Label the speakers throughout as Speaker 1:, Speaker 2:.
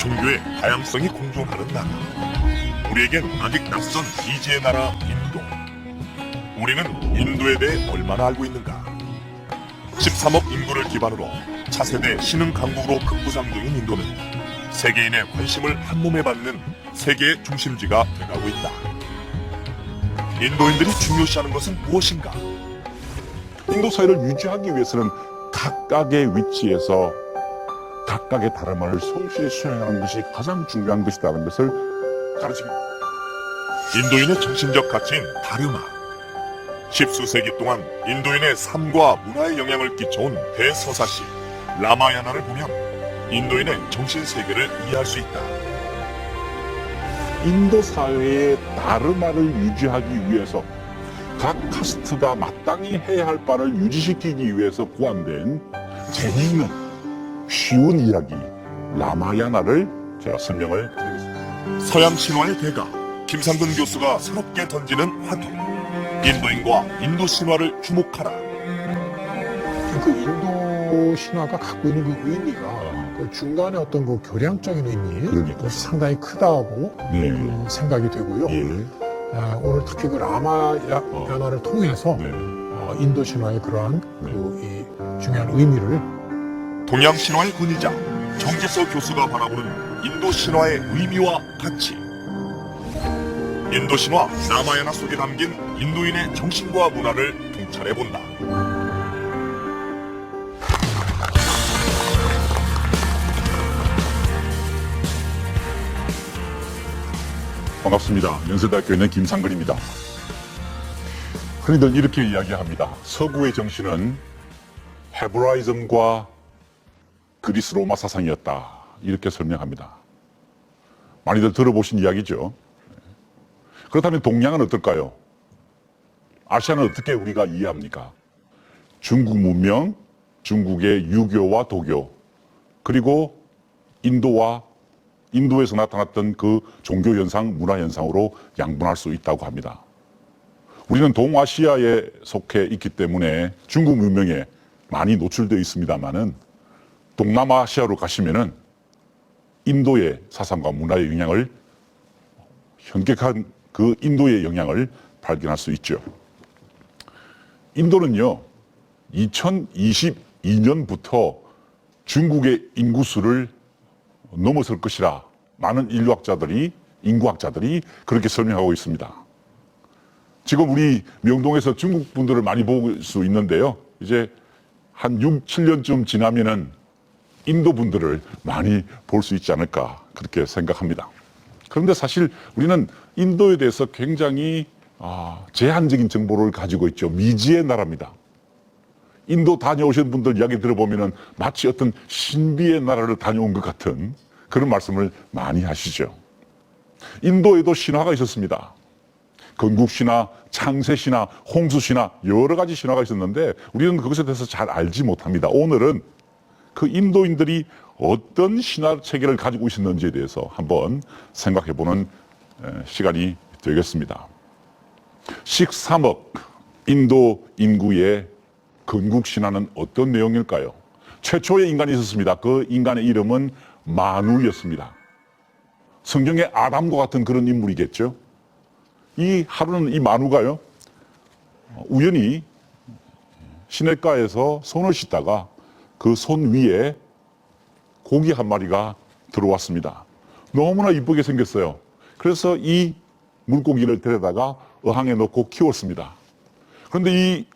Speaker 1: 종교의 다양성이 공존하는 나라. 우리에겐 아직 낯선 미지의 나라 인도. 우리는 인도에 대해 얼마나 알고 있는가? 13억 인구를 기반으로 차세대 신흥 강국으로 급부상 중인 인도는 세계인의 관심을 한몸에 받는 세계의 중심지가 돼가고 있다. 인도인들이 중요시하는 것은 무엇인가?
Speaker 2: 인도 사회를 유지하기 위해서는 각각의 위치에서 각각의 다름을 성실히 수행하는 것이 가장 중요한 것이라는 것을 가르칩니다.
Speaker 1: 인도인의 정신적 가치인 다르마. 십수세기 동안 인도인의 삶과 문화에 영향을 끼쳐온 대서사시 라마야나를 보면 인도인의 정신세계를 이해할 수 있다.
Speaker 2: 인도 사회의 다르마를 유지하기 위해서 각 카스트가 마땅히 해야 할 바를 유지시키기 위해서 고안된 재미있는 쉬운 이야기 라마야나를 제가 설명을 드리겠습니다.
Speaker 1: 서양 신화의 대가 김상근 교수가 새롭게 던지는 화두. 인도인과 인도 신화를 주목하라.
Speaker 3: 그 인도 신화가 갖고 있는 그 의미가 그 중간에 어떤 그 교량적인 의미
Speaker 2: 그러니까.
Speaker 3: 그것이 상당히 크다고
Speaker 2: 네.
Speaker 3: 생각이 되고요.
Speaker 2: 예.
Speaker 3: 오늘 특히 그 라마야나를 통해서
Speaker 2: 네.
Speaker 3: 인도 신화의 그러한 이 중요한 의미를
Speaker 1: 동양 신화의 권위자 정지서 교수가 바라보는 인도 신화의 의미와 가치. 인도 신화 라마야나 속에 담긴 인도인의 정신과 문화를 통찰해 본다.
Speaker 2: 반갑습니다. 연세대학교에 있는 김상근입니다. 흔히들 이렇게 이야기합니다. 서구의 정신은 헤브라이즘과 그리스 로마 사상이었다. 이렇게 설명합니다. 많이들 들어보신 이야기죠. 그렇다면 동양은 어떨까요? 아시아는 어떻게 우리가 이해합니까? 중국 문명, 중국의 유교와 도교, 그리고 인도에서 나타났던 그 종교 현상, 문화 현상으로 양분할 수 있다고 합니다. 우리는 동아시아에 속해 있기 때문에 중국 문명에 많이 노출되어 있습니다만은 동남아시아로 가시면은 인도의 사상과 문화의 영향을 현격한 그 인도의 영향을 발견할 수 있죠. 인도는요, 2022년부터 중국의 인구수를 넘어설 것이라 많은 인구학자들이 그렇게 설명하고 있습니다. 지금 우리 명동에서 중국 분들을 많이 볼 수 있는데요. 이제 한 6, 7년쯤 지나면은 인도 분들을 많이 볼 수 있지 않을까 그렇게 생각합니다. 그런데 사실 우리는 인도에 대해서 굉장히 제한적인 정보를 가지고 있죠. 미지의 나라입니다. 인도 다녀오신 분들 이야기 들어보면은 마치 어떤 신비의 나라를 다녀온 것 같은 그런 말씀을 많이 하시죠. 인도에도 신화가 있었습니다. 건국신화, 창세신화, 홍수신화 여러 가지 신화가 있었는데 우리는 그것에 대해서 잘 알지 못합니다. 오늘은 그 인도인들이 어떤 신화 체계를 가지고 있었는지에 대해서 한번 생각해보는 시간이 되겠습니다. 13억 인도 인구의 건국신화는 어떤 내용일까요? 최초의 인간이 있었습니다. 그 인간의 이름은 마누였습니다. 성경의 아담과 같은 그런 인물이겠죠. 이 마누가요, 우연히 시냇가에서 손을 씻다가 그 손 위에 고기 한 마리가 들어왔습니다. 너무나 이쁘게 생겼어요. 그래서 이 물고기를 데려다가 어항에 넣고 키웠습니다. 그런데 이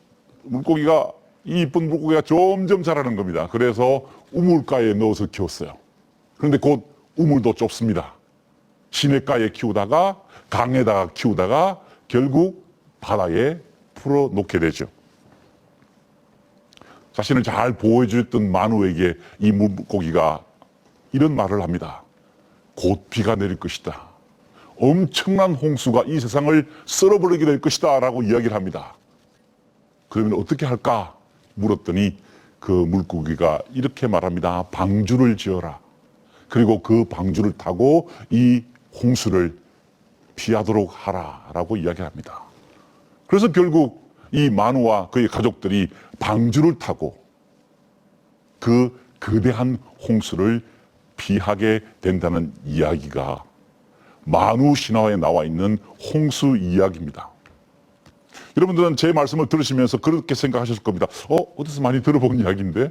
Speaker 2: 이쁜 물고기가 점점 자라는 겁니다. 그래서 우물가에 넣어서 키웠어요. 그런데 곧 우물도 좁습니다. 시냇가에 키우다가 강에다가 키우다가 결국 바다에 풀어놓게 되죠. 자신을 잘 보호해줬던 마누에게 이 물고기가 이런 말을 합니다. 곧 비가 내릴 것이다. 엄청난 홍수가 이 세상을 쓸어버리게 될 것이다 라고 이야기를 합니다. 그러면 어떻게 할까 물었더니 그 물고기가 이렇게 말합니다. 방주를 지어라. 그리고 그 방주를 타고 이 홍수를 피하도록 하라 라고 이야기를 합니다. 그래서 결국 이 마누와 그의 가족들이 방주를 타고 그 거대한 홍수를 피하게 된다는 이야기가 만우 신화에 나와 있는 홍수 이야기입니다. 여러분들은 제 말씀을 들으시면서 그렇게 생각하셨을 겁니다. 어디서 많이 들어본 이야기인데?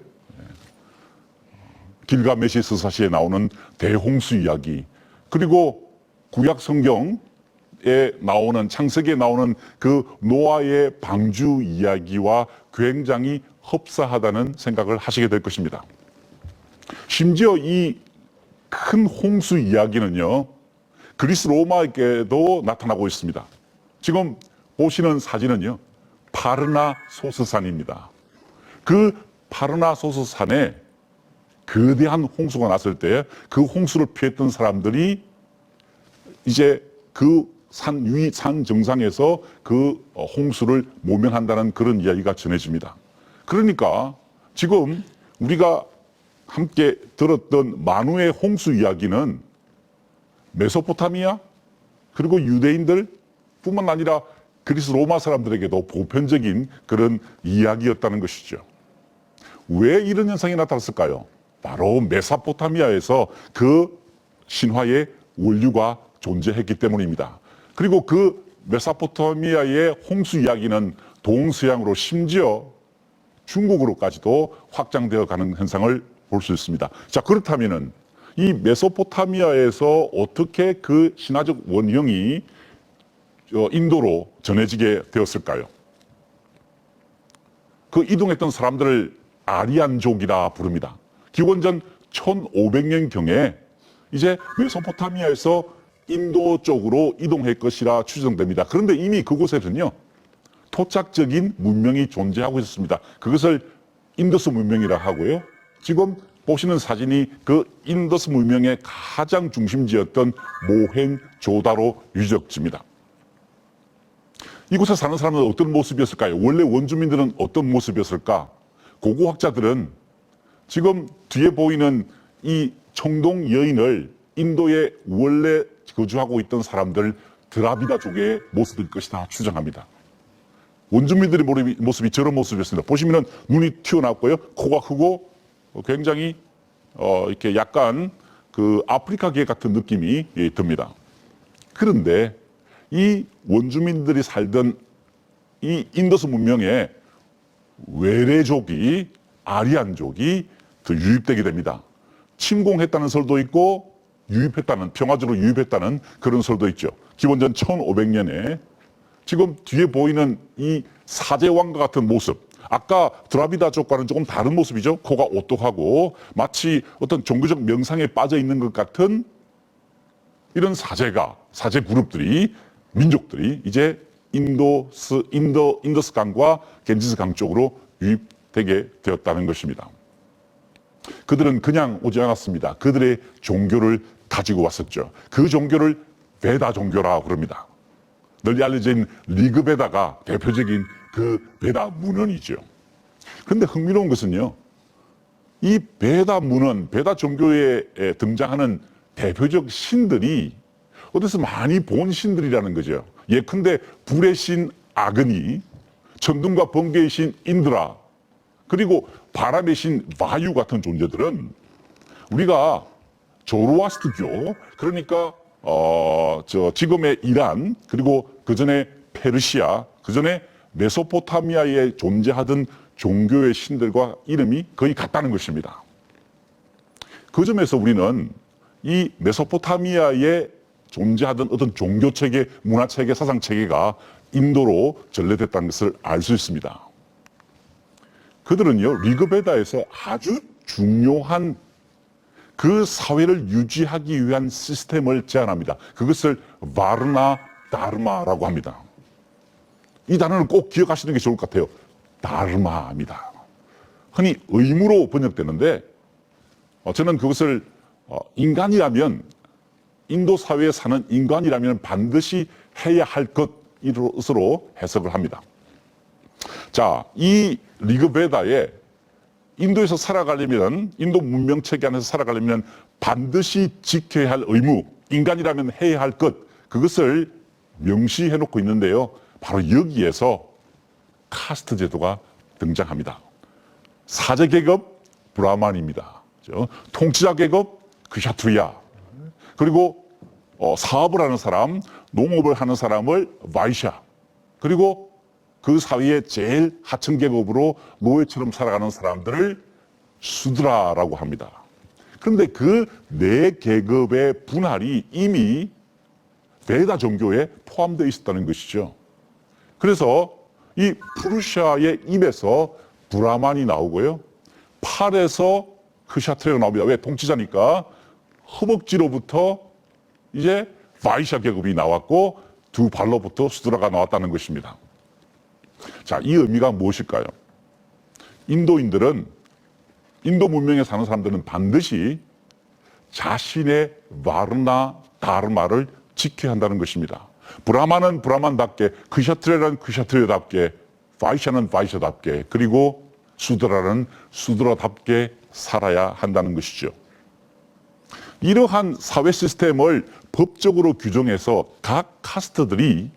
Speaker 2: 길가메시 스사시에 나오는 대홍수 이야기, 그리고 구약 성경에 나오는, 창세기에 나오는 그 노아의 방주 이야기와 굉장히 흡사하다는 생각을 하시게 될 것입니다. 심지어 이 큰 홍수 이야기는요, 그리스 로마에게도 나타나고 있습니다. 지금 보시는 사진은요, 파르나소스산입니다. 그 파르나소스산에 거대한 홍수가 났을 때 그 홍수를 피했던 사람들이 이제 그 산 정상에서 그 홍수를 모면한다는 그런 이야기가 전해집니다. 그러니까 지금 우리가 함께 들었던 만우의 홍수 이야기는 메소포타미아 그리고 유대인들 뿐만 아니라 그리스 로마 사람들에게도 보편적인 그런 이야기였다는 것이죠. 왜 이런 현상이 나타났을까요? 바로 메소포타미아에서 그 신화의 원류가 존재했기 때문입니다. 그리고 그 메소포타미아의 홍수 이야기는 동서양으로 심지어 중국으로까지도 확장되어 가는 현상을 볼 수 있습니다. 자, 그렇다면은 이 메소포타미아에서 어떻게 그 신화적 원형이 인도로 전해지게 되었을까요? 그 이동했던 사람들을 아리안족이라 부릅니다. 기원전 1500년경에 이제 메소포타미아에서 인도 쪽으로 이동할 것이라 추정됩니다. 그런데 이미 그곳에는요, 토착적인 문명이 존재하고 있었습니다. 그것을 인더스 문명이라 하고요. 지금 보시는 사진이 그 인더스 문명의 가장 중심지였던 모헨조다로 유적지입니다. 이곳에 사는 사람은 어떤 모습이었을까요? 원래 원주민들은 어떤 모습이었을까? 고고학자들은 지금 뒤에 보이는 이 청동 여인을 인도에 원래 거주하고 있던 사람들 드라비다족의 모습일 것이다 추정합니다. 원주민들의 모습이 저런 모습이었습니다. 보시면은 눈이 튀어나왔고요, 코가 크고 굉장히 이렇게 약간 그 아프리카계 같은 느낌이 듭니다. 그런데 이 원주민들이 살던 이 인더스 문명의 외래족이, 아리안족이 더 유입되게 됩니다. 침공했다는 설도 있고 유입했다는, 평화적으로 유입했다는 그런 설도 있죠. 기원전 1500년에 지금 뒤에 보이는 이 사제왕과 같은 모습, 아까 드라비다족과는 조금 다른 모습이죠. 코가 오똑하고 마치 어떤 종교적 명상에 빠져 있는 것 같은 이런 사제 그룹들이, 민족들이 이제 인더스 강과 겐지스 강 쪽으로 유입되게 되었다는 것입니다. 그들은 그냥 오지 않았습니다. 그들의 종교를 가지고 왔었죠. 그 종교를 베다 종교라고 그럽니다. 널리 알려진 리그베다가 대표적인 그 베다 문헌이죠. 그런데 흥미로운 것은요, 이 베다 문헌, 베다 종교에 등장하는 대표적 신들이 어디서 많이 본 신들이라는 거죠. 예컨대 불의 신 아그니, 천둥과 번개의 신 인드라, 그리고 바람의 신 바유 같은 존재들은 우리가 조로아스트교, 그러니까 지금의 이란, 그리고 그 전에 페르시아, 그 전에 메소포타미아에 존재하던 종교의 신들과 이름이 거의 같다는 것입니다. 그 점에서 우리는 이 메소포타미아에 존재하던 어떤 종교체계, 문화체계, 사상체계가 인도로 전래됐다는 것을 알 수 있습니다. 그들은요, 리그베다에서 아주 중요한 그 사회를 유지하기 위한 시스템을 제안합니다. 그것을 바르나 다르마라고 합니다. 이 단어를 꼭 기억하시는 게 좋을 것 같아요. 다르마입니다. 흔히 의무로 번역되는데 저는 그것을 인간이라면, 인도 사회에 사는 인간이라면 반드시 해야 할 것으로 해석을 합니다. 자, 이 리그베다에 인도에서 살아가려면, 인도 문명 체계 안에서 살아가려면 반드시 지켜야 할 의무, 인간이라면 해야 할 것, 그것을 명시해 놓고 있는데요. 바로 여기에서 카스트 제도가 등장합니다. 사제 계급 브라만입니다. 통치자 계급, 크샤트리아. 그리고 사업을 하는 사람, 농업을 하는 사람을 바이샤. 그리고 그 사회의 제일 하층 계급으로 노예처럼 살아가는 사람들을 수드라라고 합니다. 그런데 그 네 계급의 분할이 이미 베다 종교에 포함되어 있었다는 것이죠. 그래서 이 프루시아의 입에서 브라만이 나오고요. 팔에서 크샤트리아가 나옵니다. 왜? 통치자니까. 허벅지로부터 이제 바이샤 계급이 나왔고 두 발로부터 수드라가 나왔다는 것입니다. 자, 이 의미가 무엇일까요? 인도인들은, 인도 문명에 사는 사람들은 반드시 자신의 바르나 다르마를 지켜야 한다는 것입니다. 브라만은 브라만답게, 크샤트리아는 크샤트리아답게, 바이샤는 바이샤답게, 그리고 수드라는 수드라답게 살아야 한다는 것이죠. 이러한 사회 시스템을 법적으로 규정해서 각 카스트들이,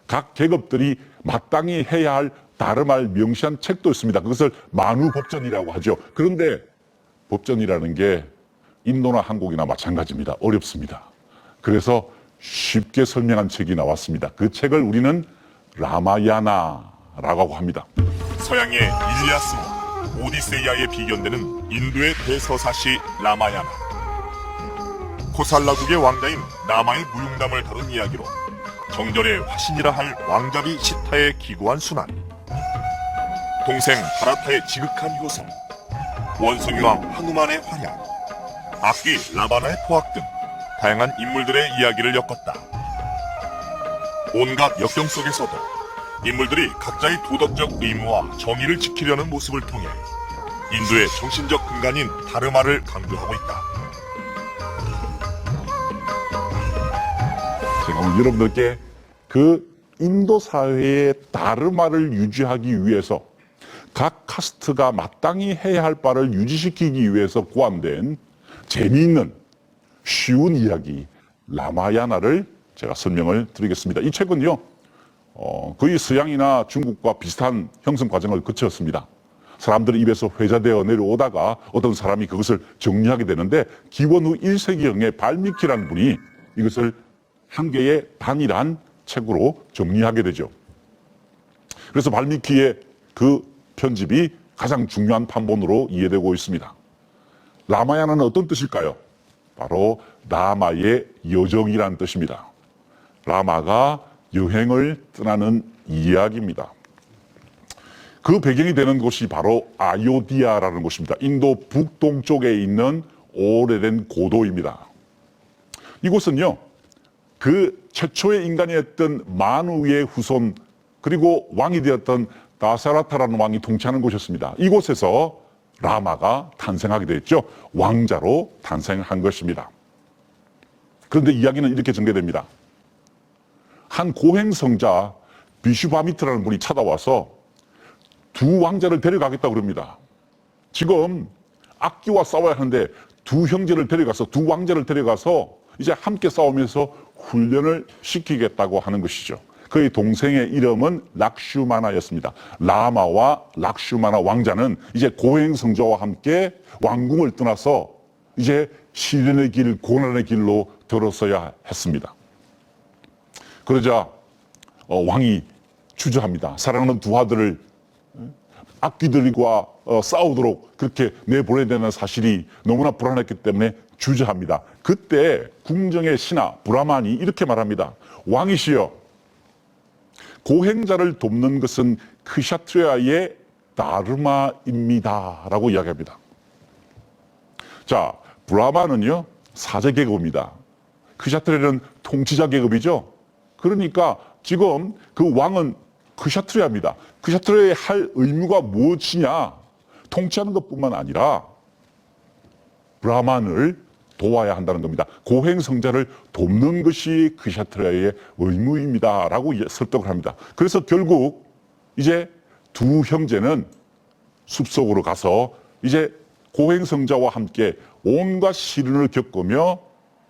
Speaker 2: 각 계급들이 마땅히 해야 할 다름할 명시한 책도 있습니다. 그것을 만우법전이라고 하죠. 그런데 법전이라는 게 인도나 한국이나 마찬가지입니다. 어렵습니다. 그래서 쉽게 설명한 책이 나왔습니다. 그 책을 우리는 라마야나라고 합니다.
Speaker 1: 서양의 일리아스모, 오디세이아에 비견되는 인도의 대서사시 라마야나. 코살라국의 왕자인 라마의 무용담을 다룬 이야기로 정절의 화신이라 할 왕자비 시타의 기구한 순환, 동생 바라타의 지극한 효성, 원숭이왕 하누만의 활약, 악기 라바나의 포악 등 다양한 인물들의 이야기를 엮었다. 온갖 역경 속에서도 인물들이 각자의 도덕적 의무와 정의를 지키려는 모습을 통해 인도의 정신적 근간인 다르마를 강조하고 있다.
Speaker 2: 제가 오늘 여러분들께 그 인도 사회의 다르마를 유지하기 위해서 각 카스트가 마땅히 해야 할 바를 유지시키기 위해서 고안된 재미있는 쉬운 이야기 라마야나를 제가 설명을 드리겠습니다. 이 책은요, 거의 서양이나 중국과 비슷한 형성 과정을 거쳤습니다. 사람들의 입에서 회자되어 내려오다가 어떤 사람이 그것을 정리하게 되는데 기원 후 1세기경에 발미키라는 분이 이것을 한 개의 단일한 책으로 정리하게 되죠. 그래서 발미키의 그 편집이 가장 중요한 판본으로 이해되고 있습니다. 라마야나는 어떤 뜻일까요? 바로 라마의 여정이라는 뜻입니다. 라마가 여행을 떠나는 이야기입니다. 그 배경이 되는 곳이 바로 아요디아라는 곳입니다. 인도 북동쪽에 있는 오래된 고도입니다. 이곳은요, 그 최초의 인간이었던 마누의 후손, 그리고 왕이 되었던 다사라타라는 왕이 통치하는 곳이었습니다. 이곳에서 라마가 탄생하게 됐죠. 왕자로 탄생한 것입니다. 그런데 이야기는 이렇게 전개됩니다. 한 고행성자 비슈바미트라는 분이 찾아와서 두 왕자를 데려가겠다고 그럽니다. 지금 악기와 싸워야 하는데 두 형제를 데려가서, 두 왕자를 데려가서 이제 함께 싸우면서 훈련을 시키겠다고 하는 것이죠. 그의 동생의 이름은 락슈마나였습니다. 라마와 락슈마나 왕자는 이제 고행성자와 함께 왕궁을 떠나서 이제 시련의 길, 고난의 길로 들어서야 했습니다. 그러자 왕이 주저합니다. 사랑하는 두 아들을 악귀들과 싸우도록 그렇게 내보내야 되는 사실이 너무나 불안했기 때문에 주저합니다. 그때 궁정의 신하 브라만이 이렇게 말합니다. 왕이시여, 고행자를 돕는 것은 크샤트리아의 다르마입니다 라고 이야기합니다. 자, 브라만은요 사제 계급입니다. 크샤트리아는 통치자 계급이죠. 그러니까 지금 그 왕은 크샤트리아입니다. 크샤트리아의 할 의무가 무엇이냐, 통치하는 것뿐만 아니라 브라만을 도와야 한다는 겁니다. 고행성자를 돕는 것이 크샤트리아의 의무입니다 라고 설득을 합니다. 그래서 결국 이제 두 형제는 숲속으로 가서 이제 고행성자와 함께 온갖 시련을 겪으며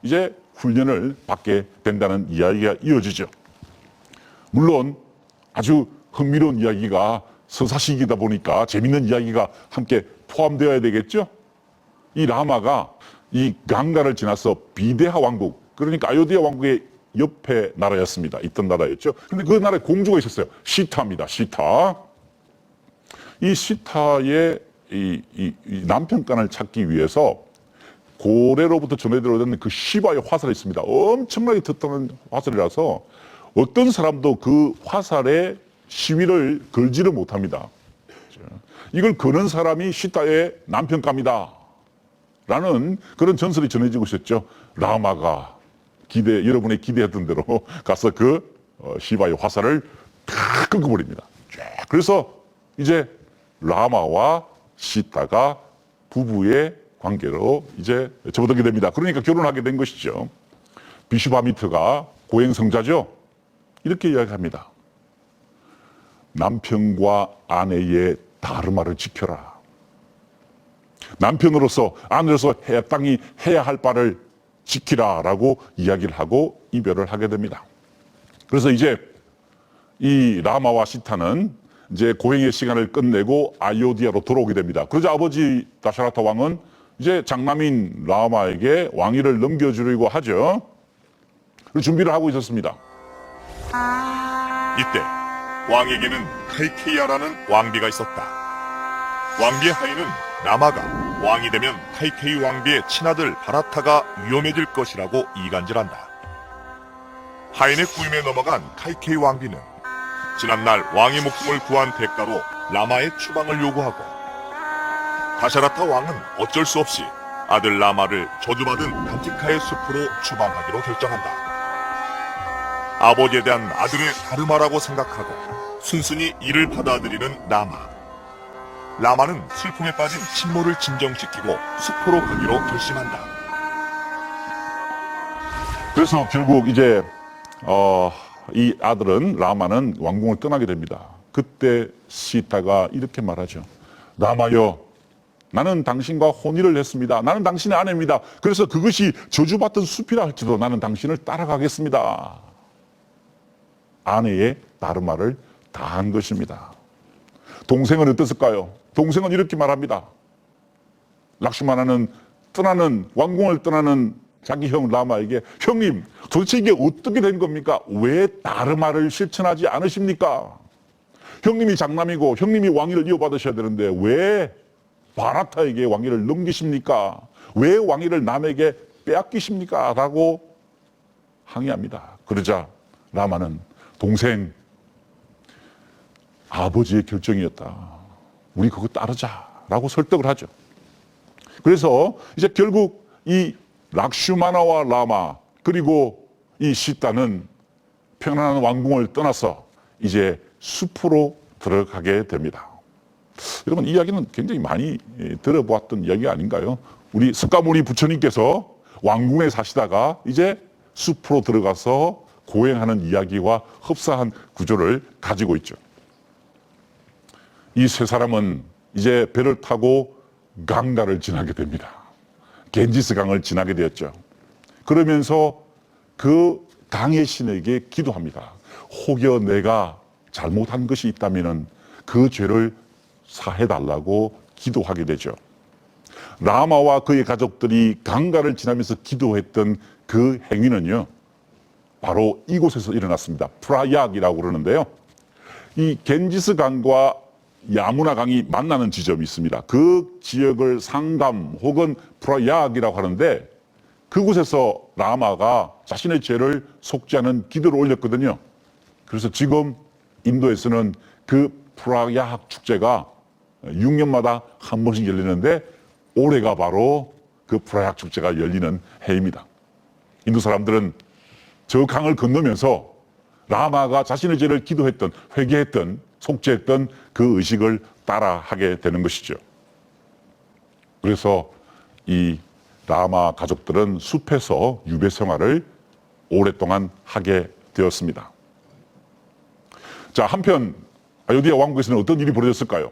Speaker 2: 이제 훈련을 받게 된다는 이야기가 이어지죠. 물론 아주 흥미로운 이야기가 서사시기다 보니까 재밌는 이야기가 함께 포함되어야 되겠죠. 이 라마가 이 강가를 지나서 비데하 왕국, 그러니까 아요디아 왕국의 옆에 나라였습니다. 있던 나라였죠. 근데 그 나라에 공주가 있었어요. 시타입니다. 시타. 이 시타의 이 남편간을 찾기 위해서 고래로부터 전해들어오던 그 시바의 화살이 있습니다. 엄청나게 튼튼한 화살이라서 어떤 사람도 그 화살에 시위를 걸지를 못합니다. 이걸 거는 사람이 시타의 남편감이다 라는 그런 전설이 전해지고 있었죠. 라마가 여러분의 기대했던 대로 가서 그 시바의 화살을 탁 끊어버립니다. 그래서 이제 라마와 시타가 부부의 관계로 이제 접어들게 됩니다. 그러니까 결혼하게 된 것이죠. 비슈바미트가 고행성자죠. 이렇게 이야기합니다. 남편과 아내의 다르마를 지켜라. 남편으로서 아내로서 땅이 해야 할 바를 지키라라고 이야기를 하고 이별을 하게 됩니다. 그래서 이제 이 라마와 시타는 이제 고행의 시간을 끝내고 아요디아로 돌아오게 됩니다. 그러자 아버지 다샤라타 왕은 이제 장남인 라마에게 왕위를 넘겨주려고 하죠. 준비를 하고 있었습니다.
Speaker 1: 이때 왕에게는 카이케이아라는 왕비가 있었다. 왕비의 하인은 라마가 왕이 되면 카이케이 왕비의 친아들 바라타가 위험해질 것이라고 이간질한다. 하인의 구임에 넘어간 카이케이 왕비는 지난날 왕의 목숨을 구한 대가로 라마의 추방을 요구하고 다샤라타 왕은 어쩔 수 없이 아들 라마를 저주받은 단티카의 숲으로 추방하기로 결정한다. 아버지에 대한 아들의 다르마라고 생각하고 순순히 이를 받아들이는 라마. 라마는 슬픔에 빠진 친모를 진정시키고 숲으로 가기로 결심한다.
Speaker 2: 그래서 결국 이제 이 아들은 라마는 왕궁을 떠나게 됩니다. 그때 시타가 이렇게 말하죠. 라마여, 나는 당신과 혼인을 했습니다. 나는 당신의 아내입니다. 그래서 그것이 저주받던 숲이라 할지라도 나는 당신을 따라가겠습니다. 아내의 다르마를 다한 것입니다. 동생은 어땠을까요? 동생은 이렇게 말합니다. 락슈마나는 왕궁을 떠나는 자기 형 라마에게, 형님, 도대체 이게 어떻게 된 겁니까? 왜 다르마를 실천하지 않으십니까? 형님이 장남이고 형님이 왕위를 이어받으셔야 되는데 왜 바라타에게 왕위를 넘기십니까? 왜 왕위를 남에게 빼앗기십니까? 라고 항의합니다. 그러자 라마는, 동생, 아버지의 결정이었다. 우리 그거 따르자라고 설득을 하죠. 그래서 이제 결국 이 락슈마나와 라마 그리고 이 시타는 평안한 왕궁을 떠나서 이제 숲으로 들어가게 됩니다. 여러분, 이 이야기는 굉장히 많이 들어보았던 이야기 아닌가요? 우리 스가모니 부처님께서 왕궁에 사시다가 이제 숲으로 들어가서 고행하는 이야기와 흡사한 구조를 가지고 있죠. 이 세 사람은 이제 배를 타고 강가를 지나게 됩니다. 겐지스 강을 지나게 되었죠. 그러면서 그 강의 신에게 기도합니다. 혹여 내가 잘못한 것이 있다면 그 죄를 사해달라고 기도하게 되죠. 라마와 그의 가족들이 강가를 지나면서 기도했던 그 행위는요, 바로 이곳에서 일어났습니다. 프라약이라고 그러는데요. 이 겐지스 강과 야무나 강이 만나는 지점이 있습니다. 그 지역을 상담 혹은 프라약이라고 하는데, 그곳에서 라마가 자신의 죄를 속죄하는 기도를 올렸거든요. 그래서 지금 인도에서는 그 프라약 축제가 6년마다 한 번씩 열리는데, 올해가 바로 그 프라약 축제가 열리는 해입니다. 인도 사람들은 저 강을 건너면서 라마가 자신의 죄를 기도했던, 회개했던, 속죄했던 그 의식을 따라하게 되는 것이죠. 그래서 이 라마 가족들은 숲에서 유배 생활을 오랫동안 하게 되었습니다. 자, 한편 아요디아 왕국에서는 어떤 일이 벌어졌을까요?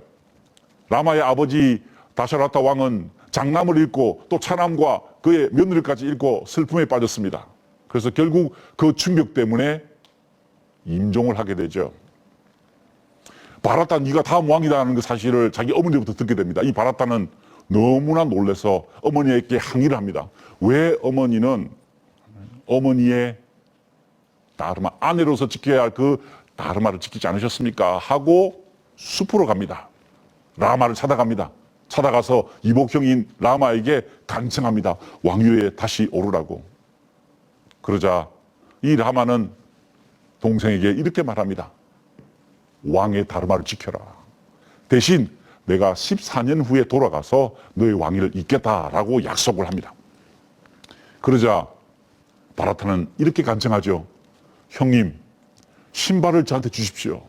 Speaker 2: 라마의 아버지 다샤라타 왕은 장남을 잃고 또 차남과 그의 며느리까지 잃고 슬픔에 빠졌습니다. 그래서 결국 그 충격 때문에 임종을 하게 되죠. 바라타, 네가 다음 왕이다라는 그 사실을 자기 어머니부터 듣게 됩니다. 이 바라타는 너무나 놀라서 어머니에게 항의를 합니다. 왜 어머니는 어머니의 다르마, 아내로서 지켜야 할 그 다르마를 지키지 않으셨습니까? 하고 숲으로 갑니다. 라마를 찾아갑니다. 찾아가서 이복형인 라마에게 간청합니다. 왕위에 다시 오르라고. 그러자 이 라마는 동생에게 이렇게 말합니다. 왕의 다르마를 지켜라. 대신 내가 14년 후에 돌아가서 너의 왕위를 잇겠다라고 약속을 합니다. 그러자 바라타는 이렇게 간청하죠. 형님, 신발을 저한테 주십시오.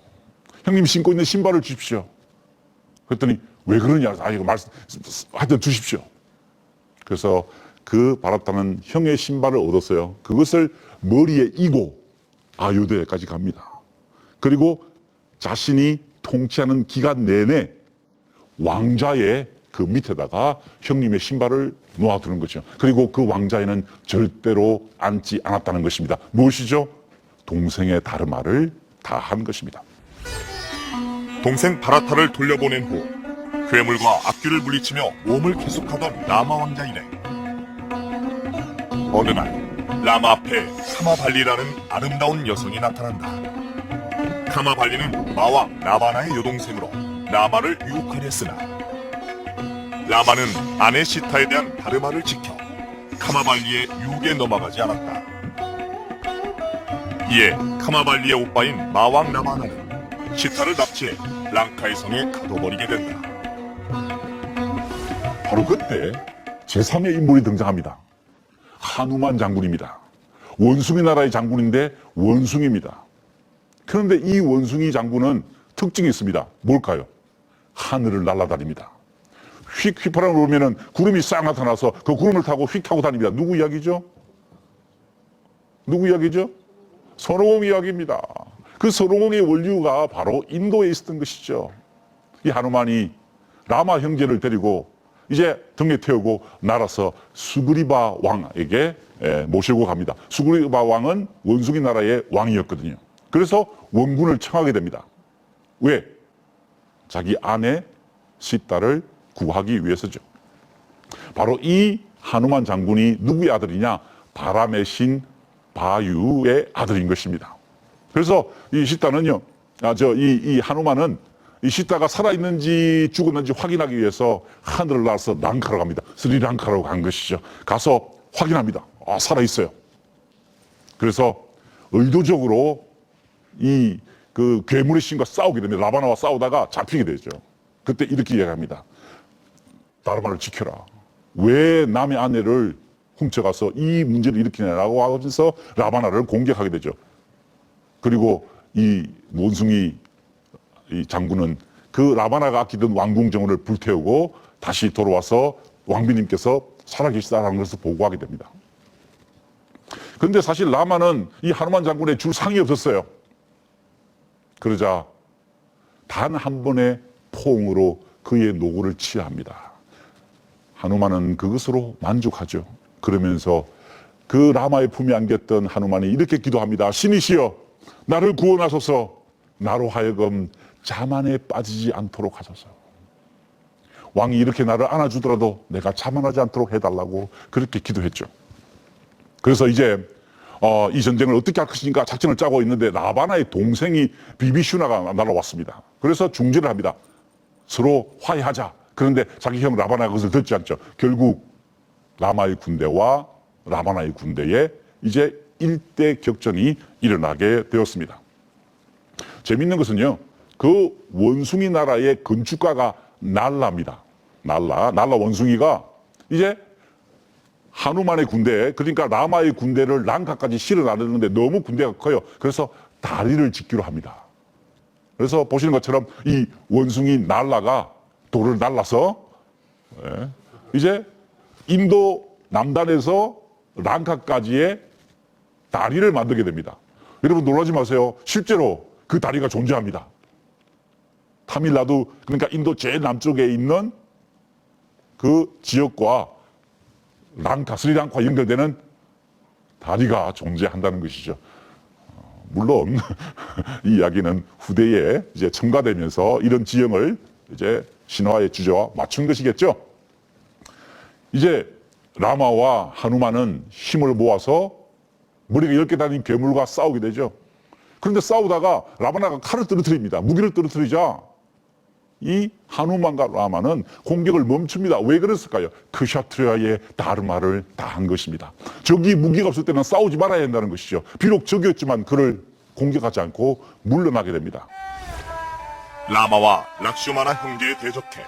Speaker 2: 형님 신고 있는 신발을 주십시오. 그랬더니 왜 그러냐? 이거 하여튼 주십시오. 그래서 그 바라타는 형의 신발을 얻었어요. 그것을 머리에 이고 아유대까지 갑니다. 그리고 자신이 통치하는 기간 내내 왕자의 그 밑에다가 형님의 신발을 놓아두는 거죠. 그리고 그 왕자에는 절대로 앉지 않았다는 것입니다. 무엇이죠? 동생의 다르마를 다 한 것입니다.
Speaker 1: 동생 바라타를 돌려보낸 후 괴물과 악귀를 물리치며 모험을 계속하던 라마 왕자 일행. 어느 날 라마 앞에 카마발리라는 아름다운 여성이 나타난다. 카마발리는 마왕 라바나의 여동생으로 라마를 유혹하려 했으나 라마는 아내 시타에 대한 다르마를 지켜 카마발리의 유혹에 넘어가지 않았다. 이에 카마발리의 오빠인 마왕 라바나는 시타를 납치해 랑카의 성에 가둬버리게 된다.
Speaker 2: 바로 그때 제3의 인물이 등장합니다. 하누만 장군입니다. 원숭이 나라의 장군인데 원숭이입니다. 그런데 이 원숭이 장군은 특징이 있습니다. 뭘까요? 하늘을 날아다닙니다. 휙 휘파람을 불면은 구름이 싹 나타나서 그 구름을 타고 휙 타고 다닙니다. 누구 이야기죠? 누구 이야기죠? 손오공 이야기입니다. 그 손오공의 원류가 바로 인도에 있었던 것이죠. 이 하누만이 라마 형제를 데리고 이제 등에 태우고 날아서 수그리바 왕에게 모시고 갑니다. 수그리바 왕은 원숭이 나라의 왕이었거든요. 그래서 원군을 청하게 됩니다. 왜? 자기 아내 시타를 구하기 위해서죠. 바로 이 하누만 장군이 누구의 아들이냐? 바람의 신 바유의 아들인 것입니다. 그래서 이 시타는요, 이 하누만은 이 시타가 살아있는지 죽었는지 확인하기 위해서 하늘을 날아서 랑카로 갑니다. 스리랑카로 간 것이죠. 가서 확인합니다. 아, 살아있어요. 그래서 의도적으로 그 괴물의 신과 싸우게 됩니다. 라바나와 싸우다가 잡히게 되죠. 그때 이렇게 이야기합니다. 다르마를 지켜라. 왜 남의 아내를 훔쳐가서 이 문제를 일으키냐라고 하면서 라바나를 공격하게 되죠. 그리고 이 원숭이 이 장군은 그 라바나가 아끼던 왕궁 정원을 불태우고 다시 돌아와서 왕비님께서 살아계시다라는 것을 보고하게 됩니다. 그런데 사실 라마는 이 하누만 장군의 줄 상이 없었어요. 그러자 단 한 번의 포옹으로 그의 노고를 치하합니다. 하누만은 그것으로 만족하죠. 그러면서 그 라마의 품에 안겼던 하누만이 이렇게 기도합니다. 신이시여, 나를 구원하소서. 나로 하여금 자만에 빠지지 않도록 하소서. 왕이 이렇게 나를 안아주더라도 내가 자만하지 않도록 해달라고 그렇게 기도했죠. 그래서 이제 이 전쟁을 어떻게 할 것인가 작전을 짜고 있는데 라바나의 동생이 비비슈나가 날아왔습니다. 그래서 중재를 합니다. 서로 화해하자. 그런데 자기 형 라바나가 그것을 듣지 않죠. 결국 라마의 군대와 라바나의 군대에 이제 일대 격전이 일어나게 되었습니다. 재밌는 것은요, 그 원숭이 나라의 건축가가 날라입니다. 날라 원숭이가 이제 하누만의 군대, 그러니까 라마의 군대를 랑카까지 실어 나르는데 너무 군대가 커요. 그래서 다리를 짓기로 합니다. 그래서 보시는 것처럼 이 원숭이 날라가 돌을 날라서 이제 인도 남단에서 랑카까지의 다리를 만들게 됩니다. 여러분 놀라지 마세요. 실제로 그 다리가 존재합니다. 타밀나두, 그러니까 인도 제일 남쪽에 있는 그 지역과 랑카, 스리랑카 연결되는 다리가 존재한다는 것이죠. 물론 이 이야기는 후대에 이제 첨가되면서 이런 지형을 이제 신화의 주제와 맞춘 것이겠죠. 이제 라마와 하누만은 힘을 모아서 머리가 10개 달린 괴물과 싸우게 되죠. 그런데 싸우다가 라바나가 칼을 떨어뜨립니다. 무기를 떨어뜨리자 이 하누만과 라마는 공격을 멈춥니다. 왜 그랬을까요? 크샤트리아의 다르마를 다한 것입니다. 적이 무기가 없을 때는 싸우지 말아야 한다는 것이죠. 비록 적이었지만 그를 공격하지 않고 물러나게 됩니다.
Speaker 1: 라마와 락슈마나 형제에 대적해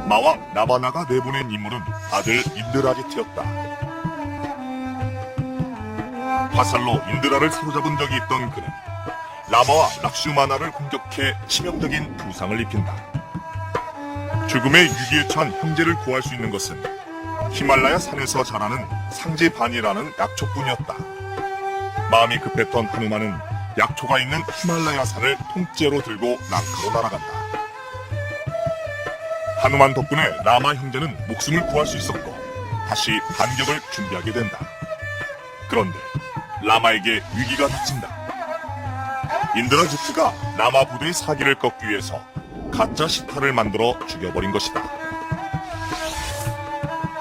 Speaker 1: 마왕 라바나가 내보낸 인물은 아들 인드라지트였다. 화살로 인드라를 사로잡은 적이 있던 그는 라마와 락슈마나를 공격해 치명적인 부상을 입힌다. 죽음의 위기에 처한 형제를 구할 수 있는 것은 히말라야 산에서 자라는 상제반이라는 약초뿐이었다. 마음이 급했던 하누만은 약초가 있는 히말라야 산을 통째로 들고 랑카로 날아간다. 하누만 덕분에 라마 형제는 목숨을 구할 수 있었고 다시 반격을 준비하게 된다. 그런데 라마에게 위기가 닥친다. 인드라지트가 라마 부대의 사기를 꺾기 위해서 가짜 시타를 만들어 죽여버린 것이다.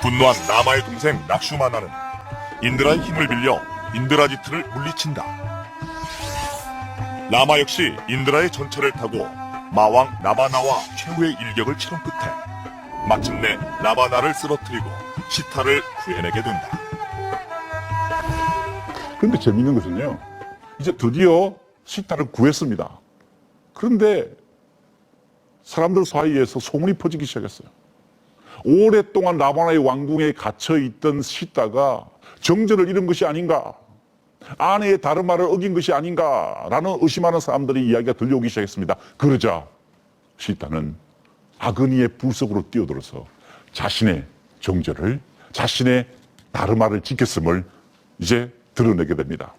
Speaker 1: 분노한 라마의 동생 락슈마나는 인드라의 힘을 빌려 인드라지트를 물리친다. 라마 역시 인드라의 전차를 타고 마왕 라바나와 최후의 일격을 치른 끝에 마침내 라바나를 쓰러뜨리고 시타를 구해내게 된다.
Speaker 2: 그런데 재미있는 것은요, 이제 드디어 시타를 구했습니다. 그런데 사람들 사이에서 소문이 퍼지기 시작했어요. 오랫동안 라바나의 왕궁에 갇혀있던 시타가 정절을 잃은 것이 아닌가, 아내의 다르마를 어긴 것이 아닌가라는 의심하는 사람들의 이야기가 들려오기 시작했습니다. 그러자 시타는 아그니의 불속으로 뛰어들어서 자신의 정절을, 자신의 다르마를 지켰음을 이제 드러내게 됩니다.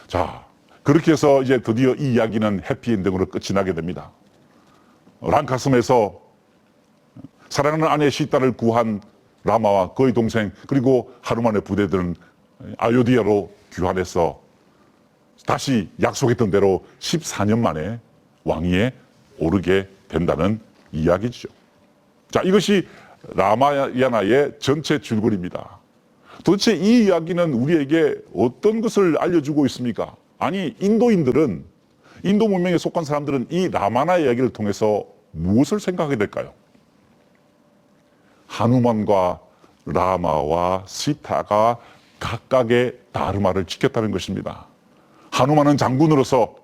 Speaker 2: 자, 그렇게 해서 이제 드디어 이 이야기는 해피엔딩으로 끝이 나게 됩니다. 랑카섬에서 사랑하는 아내 시타를 구한 라마와 그의 동생 그리고 하누만의 부대들은 아요디아로 귀환해서 다시 약속했던 대로 14년 만에 왕위에 오르게 된다는 이야기죠. 자, 이것이 라마야나의 전체 줄거리입니다. 도대체 이 이야기는 우리에게 어떤 것을 알려주고 있습니까? 아니, 인도인들은, 인도 문명에 속한 사람들은 이 라마나 이야기를 통해서 무엇을 생각하게 될까요? 하누만과 라마와 시타가 각각의 다르마를 지켰다는 것입니다. 하누만은 장군으로서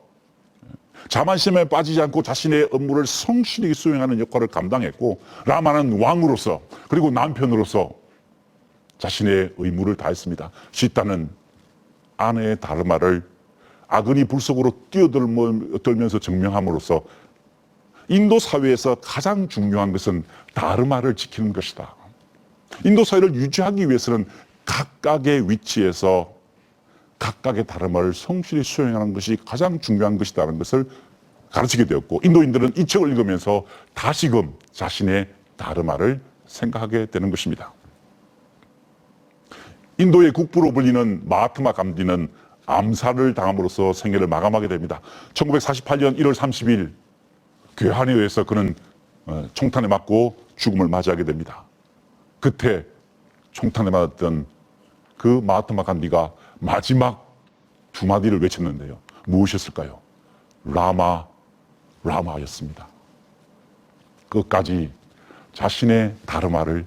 Speaker 2: 자만심에 빠지지 않고 자신의 업무를 성실히 수행하는 역할을 감당했고, 라마는 왕으로서 그리고 남편으로서 자신의 의무를 다했습니다. 시타는 아내의 다르마를 아그니 불속으로 뛰어들면서 증명함으로써 인도 사회에서 가장 중요한 것은 다르마를 지키는 것이다. 인도 사회를 유지하기 위해서는 각각의 위치에서 각각의 다르마를 성실히 수행하는 것이 가장 중요한 것이라는 것을 가르치게 되었고, 인도인들은 이 책을 읽으면서 다시금 자신의 다르마를 생각하게 되는 것입니다. 인도의 국부로 불리는 마하트마 간디는 암살을 당함으로써 생애를 마감하게 됩니다. 1948년 1월 30일 괴한에 의해서 그는 총탄에 맞고 죽음을 맞이하게 됩니다. 그때 총탄에 맞았던 그 마하트마 간디가 마지막 두 마디를 외쳤는데요. 무엇이었을까요? 라마, 라마였습니다. 끝까지 자신의 다르마를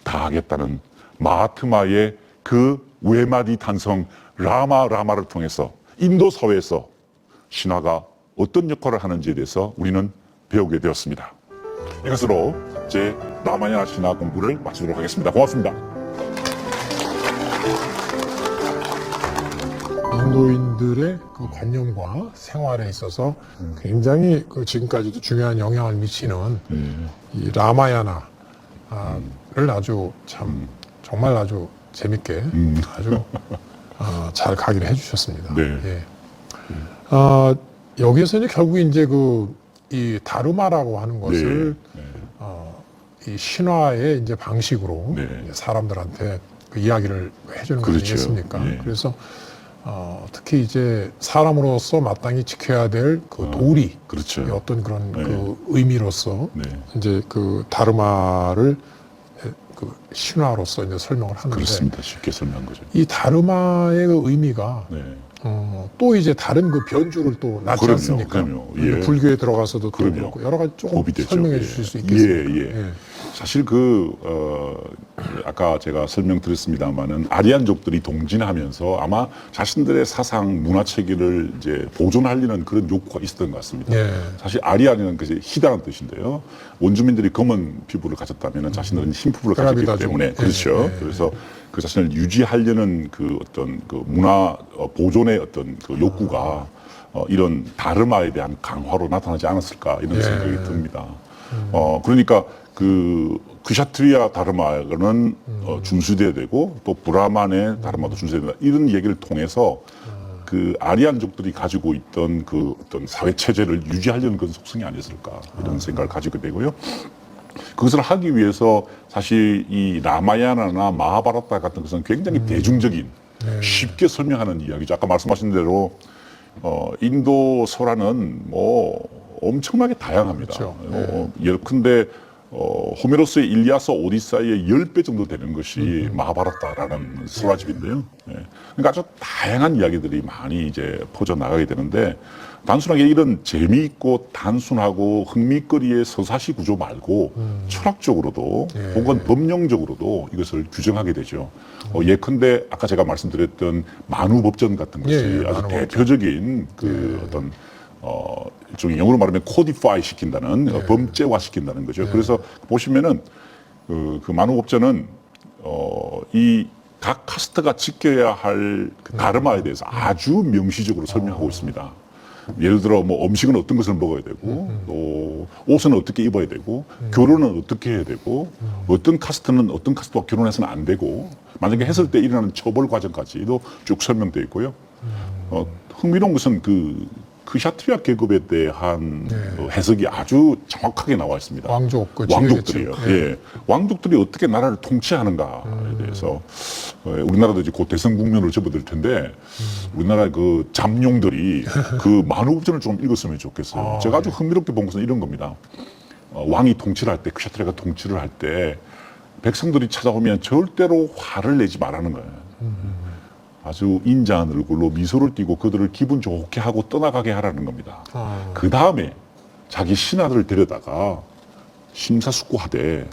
Speaker 2: 다하겠다는 마하트마의 그 외마디 탄성 라마, 라마를 통해서 인도 사회에서 신화가 어떤 역할을 하는지에 대해서 우리는 배우게 되었습니다. 이것으로 제 라마야나 신화 공부를 마치도록 하겠습니다. 고맙습니다.
Speaker 3: 인도인들의 그 관념과 생활에 있어서 굉장히 그 지금까지도 중요한 영향을 미치는 이 라마야나를 아주 참 정말 아주 재밌게 아주 잘 강의를 해주셨습니다.
Speaker 2: 네.
Speaker 3: 예. 여기에서 이제 결국 이제 이 다르마라고 하는 것을 이 신화의 이제 방식으로
Speaker 2: 네.
Speaker 3: 사람들한테 그 이야기를 해주는 거
Speaker 2: 그렇죠.
Speaker 3: 아니겠습니까?
Speaker 2: 예.
Speaker 3: 그래서 특히 이제 사람으로서 마땅히 지켜야 될 그 도리,
Speaker 2: 그렇죠.
Speaker 3: 어떤 그런
Speaker 2: 네.
Speaker 3: 그 의미로서
Speaker 2: 네.
Speaker 3: 이제 그 다르마를 그 신화로서 이제 설명을 하는데
Speaker 2: 그렇습니다. 쉽게 설명한 거죠.
Speaker 3: 이 다르마의 그 의미가
Speaker 2: 네.
Speaker 3: 또 이제 다른 그 변주를 또 낳지
Speaker 2: 그럼요,
Speaker 3: 않습니까?
Speaker 2: 그럼요. 예.
Speaker 3: 불교에 들어가서도 또
Speaker 2: 그럼요.
Speaker 3: 그렇고 여러 가지 조금
Speaker 2: 법이 되죠.
Speaker 3: 설명해
Speaker 2: 예.
Speaker 3: 주실 수 있겠습니까?
Speaker 2: 예. 사실 아까 제가 설명드렸습니다만은 아리안족들이 동진하면서 아마 자신들의 사상, 문화 체계를 이제 보존하려는 그런 욕구가 있었던 것 같습니다.
Speaker 3: 예.
Speaker 2: 사실 아리안은 그 희다는 뜻인데요. 원주민들이 검은 피부를 가졌다면 자신들은 흰 피부를 가졌기
Speaker 3: 그라비다족.
Speaker 2: 때문에 그렇죠. 그래서 그 자신을 유지하려는 그 어떤 그 문화 보존의 어떤 그 욕구가 이런 다르마에 대한 강화로 나타나지 않았을까 이런 생각이 듭니다. 그러니까 그 퀴샤트리아 다르마는 준수돼야 되고 또 브라만의 다르마도 준수돼야 된다. 이런 얘기를 통해서 그 아리안족들이 가지고 있던 그 어떤 사회 체제를 유지하려는 그런 속성이 아니었을까 이런 생각을 가지게 되고요. 그것을 하기 위해서 사실 이 라마야나나 마하바라타 같은 것은 굉장히 대중적인 쉽게 설명하는 이야기죠. 아까 말씀하신 대로 인도 설화는 뭐 엄청나게 다양합니다.
Speaker 3: 그렇죠.
Speaker 2: 예컨대 호메로스의 일리아서 오디사이의 10배 정도 되는 것이 마하바라타라는 설화집인데요. 그러니까 아주 다양한 이야기들이 많이 이제 퍼져 나가게 되는데 단순하게 이런 재미있고 단순하고 흥미거리의 서사시 구조 말고 철학적으로도 혹은 법령적으로도 이것을 규정하게 되죠. 예컨대 아까 제가 말씀드렸던 만우법전 같은 것이 아주
Speaker 3: 만우법전.
Speaker 2: 대표적인 그 어떤 일종의 영어로 말하면 코디파이 시킨다는 범죄화 시킨다는 거죠. 그래서 보시면은 그 만우법전은 이 각 카스트가 지켜야 할 그 다르마에 대해서 아주 명시적으로 설명하고 있습니다. 예를 들어 뭐 음식은 어떤 것을 먹어야 되고 또 옷은 어떻게 입어야 되고 결혼은 어떻게 해야 되고 어떤 카스트는 어떤 카스트와 결혼해서는 안 되고 만약에 했을 때 일어나는 처벌 과정까지도 쭉 설명되어 있고요. 흥미로운 것은 그 샤트리아 계급에 대한 해석이 아주 정확하게 나와 있습니다.
Speaker 3: 왕족, 그
Speaker 2: 왕족들이요.
Speaker 3: 지배계층.
Speaker 2: 예. 왕족들이 어떻게 나라를 통치하는가에 대해서 우리나라도 이제 곧 대선 국면으로 접어들 텐데 우리나라 그 잠룡들이 그 만우법전을 좀 읽었으면 좋겠어요. 제가 아주 흥미롭게 본 것은 이런 겁니다. 왕이 통치를 할 때, 그 샤트리아가 통치를 할 때 백성들이 찾아오면 절대로 화를 내지 말라는 거예요. 아주 인자한 얼굴로 미소를 띠고 그들을 기분 좋게 하고 떠나가게 하라는 겁니다. 그 다음에 자기 신하들을 데려다가 심사숙고하되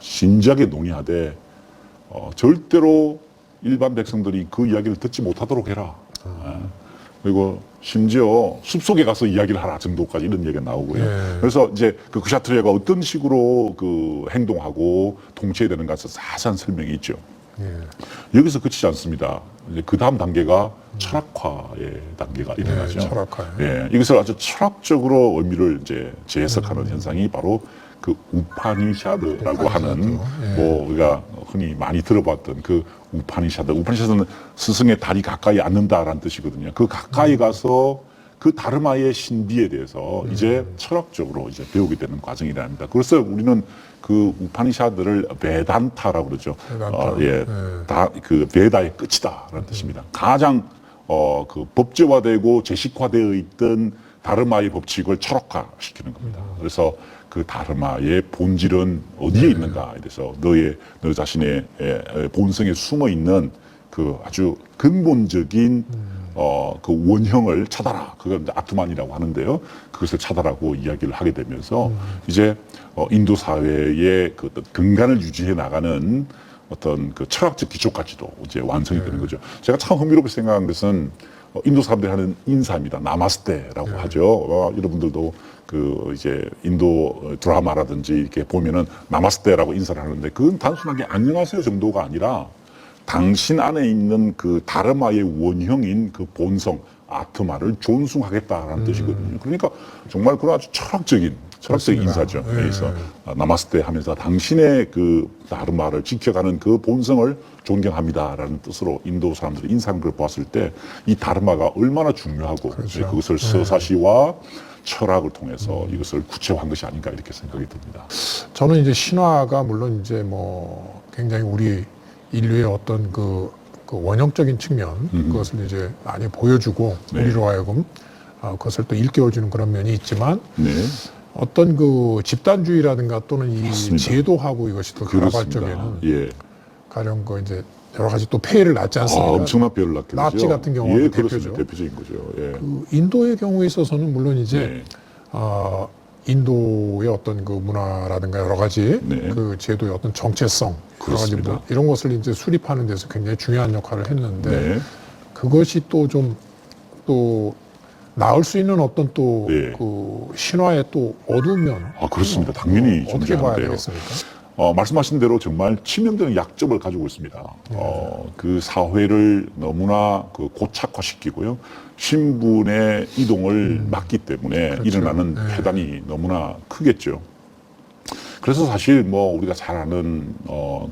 Speaker 2: 진지하게 논의하되 절대로 일반 백성들이 그 이야기를 듣지 못하도록 해라. 그리고 심지어 숲속에 가서 이야기를 하라 정도까지 이런 얘기가 나오고요. 그래서 이제 그 샤트리아가 어떤 식으로 그 행동하고 통치해야 되는가에서 자세한 설명이 있죠. 여기서 그치지 않습니다. 이제 그 다음 단계가 철학화의 단계가 일어나죠.
Speaker 3: 철학화.
Speaker 2: 이것을 아주 철학적으로 의미를 이제 재해석하는 현상이 바로 그 우파니샤드라고 하는 뭐 우리가 흔히 많이 들어봤던 그 우파니샤드. 우파니샤드는 스승의 다리 가까이 앉는다라는 뜻이거든요. 그 가까이 가서 그 다르마의 신비에 대해서 이제 철학적으로 이제 배우게 되는 과정이랍니다. 그래서 우리는 그 우파니샤드를 베단타라고 그러죠. 다 그 베다의 끝이다라는 뜻입니다. 가장 그 법제화되고 제식화되어 있던 다르마의 법칙을 철학화시키는 겁니다. 그래서 그 다르마의 본질은 어디에 있는가에 대해서 너 자신의 본성에 숨어 있는 그 아주 근본적인 그 원형을 찾아라. 그걸 이제 아트만이라고 하는데요. 그것을 찾아라고 이야기를 하게 되면서 이제 인도 사회의 그 어떤 근간을 유지해 나가는 어떤 그 철학적 기초까지도 이제 완성이 되는 거죠. 제가 참 흥미롭게 생각한 것은 인도 사람들이 하는 인사입니다. 나마스테라고 하죠. 여러분들도 그 이제 인도 드라마라든지 이렇게 보면은 나마스테라고 인사를 하는데 그건 단순하게 안녕하세요 정도가 아니라 당신 안에 있는 그 다르마의 원형인 그 본성, 아트마를 존숭하겠다라는 뜻이거든요. 그러니까 정말 그런 아주 철학적인 인사죠. 그래서 나마스테 하면서 당신의 그 다르마를 지켜가는 그 본성을 존경합니다라는 뜻으로 인도 사람들이 인사하는 걸 봤을 때 이 다르마가 얼마나 중요하고
Speaker 3: 그렇죠.
Speaker 2: 그것을 서사시와 철학을 통해서 이것을 구체화한 것이 아닌가 이렇게 생각이 듭니다.
Speaker 3: 저는 이제 신화가 물론 이제 뭐 굉장히 우리 인류의 어떤 그 원형적인 측면 그것을 이제 많이 보여주고 우리로 하여금 그것을 또 일깨워주는 그런 면이 있지만 어떤 그 집단주의라든가 또는 이
Speaker 2: 맞습니다.
Speaker 3: 제도하고 이것이 또 결합할
Speaker 2: 그렇습니다.
Speaker 3: 적에는
Speaker 2: 예.
Speaker 3: 가령 그 이제 여러 가지 또 폐해를 낳지 않습니까?
Speaker 2: 엄청난 뼈를 낳게 되죠.
Speaker 3: 나치 같은 경우는
Speaker 2: 예,
Speaker 3: 대표죠.
Speaker 2: 그렇습니다. 대표적인 거죠. 예.
Speaker 3: 그 인도의 경우에 있어서는 물론 이제
Speaker 2: 네.
Speaker 3: 인도의 어떤 그 문화라든가 여러 가지
Speaker 2: 네.
Speaker 3: 그 제도의 어떤 정체성 여러 가지
Speaker 2: 그렇습니다.
Speaker 3: 이런 것을 이제 수립하는 데서 굉장히 중요한 역할을 했는데
Speaker 2: 네.
Speaker 3: 그것이 또 좀 또 나을 수 있는 어떤 또
Speaker 2: 네.
Speaker 3: 그 신화의 또 어두운 면
Speaker 2: 그렇습니다. 당연히
Speaker 3: 어떻게 봐야
Speaker 2: 존재하는데요.
Speaker 3: 되겠습니까?
Speaker 2: 말씀하신 대로 정말 치명적인 약점을 가지고 있습니다. 그 사회를 너무나 그 고착화시키고요. 신분의 이동을 막기 때문에
Speaker 3: 그렇죠.
Speaker 2: 일어나는
Speaker 3: 네.
Speaker 2: 폐단이 너무나 크겠죠. 그래서 사실 뭐 우리가 잘 아는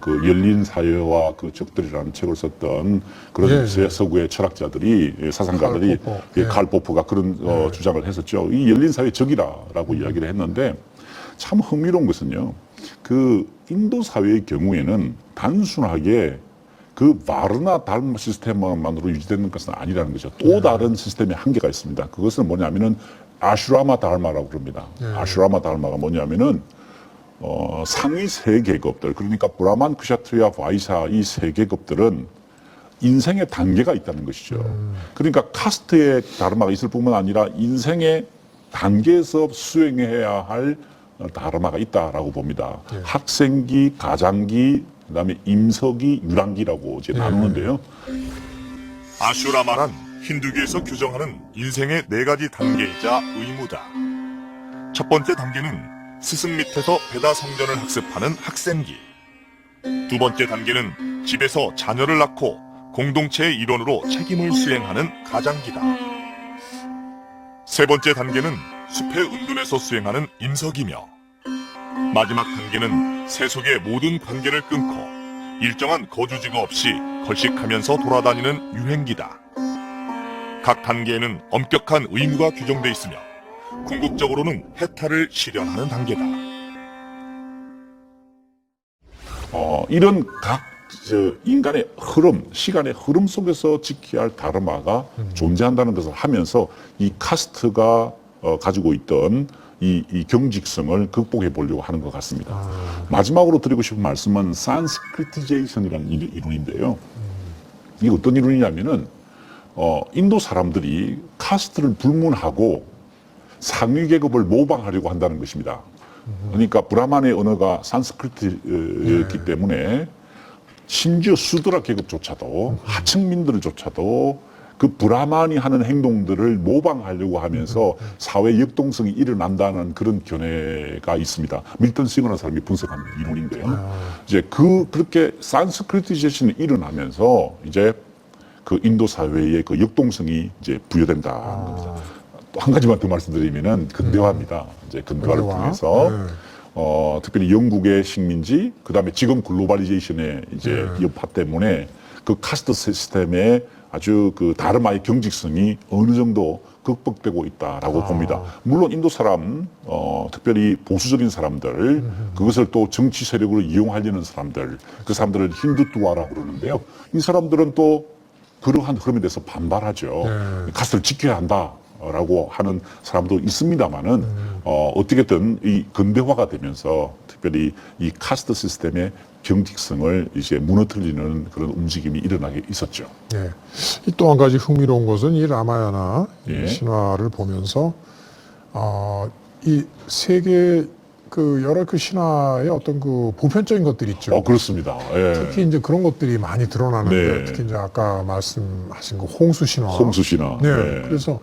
Speaker 2: 그 열린 사회와 그 적들이라는 책을 썼던 그런
Speaker 3: 예, 예.
Speaker 2: 서구의 철학자들이 사상가들이
Speaker 3: 칼 포퍼.
Speaker 2: 예, 칼 포프가 그런 주장을 했었죠. 이 열린 사회 적이라라고 이야기를 했는데 참 흥미로운 것은요. 그 인도 사회의 경우에는 단순하게 그 바르나 달마 시스템만으로 유지되는 것은 아니라는 거죠. 또 다른 시스템의 한계가 있습니다. 그것은 뭐냐면은 아슈라마 달마라고 그럽니다. 아슈라마 달마가 뭐냐면은 상위 세 계급들, 그러니까 브라만, 크샤트리아, 바이사 이 세 계급들은 인생의 단계가 있다는 것이죠. 그러니까 카스트의 다르마가 있을 뿐만 아니라 인생의 단계에서 수행해야 할 다르마가 있다라고 봅니다. 학생기, 가장기, 그다음에 임서기, 유랑기라고 이제 나누는데요.
Speaker 1: 아슈라마란 힌두교에서 규정하는 인생의 4가지 단계이자 의무다. 첫 번째 단계는 스승 밑에서 베다 성전을 학습하는 학생기. 두 번째 단계는 집에서 자녀를 낳고 공동체의 일원으로 책임을 수행하는 가장기다. 세 번째 단계는 숲의 은둔에서 수행하는 임석이며, 마지막 단계는 세속의 모든 관계를 끊고 일정한 거주지가 없이 걸식하면서 돌아다니는 유행기다. 각 단계에는 엄격한 의무가 규정돼 있으며 궁극적으로는 해탈을 실현하는 단계다.
Speaker 2: 이런 각 인간의 흐름, 시간의 흐름 속에서 지켜야 할 다르마가 존재한다는 것을 하면서 이 카스트가 가지고 있던 이 경직성을 극복해 보려고 하는 것 같습니다. 마지막으로 드리고 싶은 말씀은 산스크리티제이션이라는 이론인데요. 이게 어떤 이론이냐면은 인도 사람들이 카스트를 불문하고 상위 계급을 모방하려고 한다는 것입니다. 그러니까 브라만의 언어가 산스크리트였기 때문에 심지어 수드라 계급조차도 하층민들조차도 그 브라만이 하는 행동들을 모방하려고 하면서 사회 역동성이 일어난다는 그런 견해가 있습니다. 밀턴 싱어라는 사람이 분석한 이론인데요. 이제 그렇게 산스크리티제이션이 일어나면서 이제 그 인도 사회의 그 역동성이 이제 부여된다는 겁니다. 또 한 가지만 더 말씀드리면은 근대화입니다. 이제 근대화를 통해서 특별히 영국의 식민지, 그 다음에 지금 글로벌리제이션의 이제 여파 때문에 그 카스트 시스템의 아주 그 다르마의 경직성이 어느 정도 극복되고 있다라고 봅니다. 물론 인도 사람, 특별히 보수적인 사람들, 그것을 또 정치 세력으로 이용하려는 사람들, 그 사람들을 힌두투아라고 그러는데요. 이 사람들은 또 그러한 흐름에 대해서 반발하죠. 카스트를 지켜야 한다. 라고 하는 사람도 있습니다만은 어떻게든 이 근대화가 되면서 특별히 이 카스트 시스템의 경직성을 이제 무너뜨리는 그런 움직임이 일어나게 있었죠.
Speaker 3: 예. 또 한 가지 흥미로운 것은 이 라마야나
Speaker 2: 예.
Speaker 3: 이 신화를 보면서 이 세계 그 여러 그 신화의 어떤 그 보편적인 것들이 있죠.
Speaker 2: 그렇습니다. 예.
Speaker 3: 특히 이제 그런 것들이 많이 드러나는데
Speaker 2: 네.
Speaker 3: 특히 이제 아까 말씀하신 그 홍수 신화.
Speaker 2: 홍수 신화.
Speaker 3: 네.
Speaker 2: 네.
Speaker 3: 그래서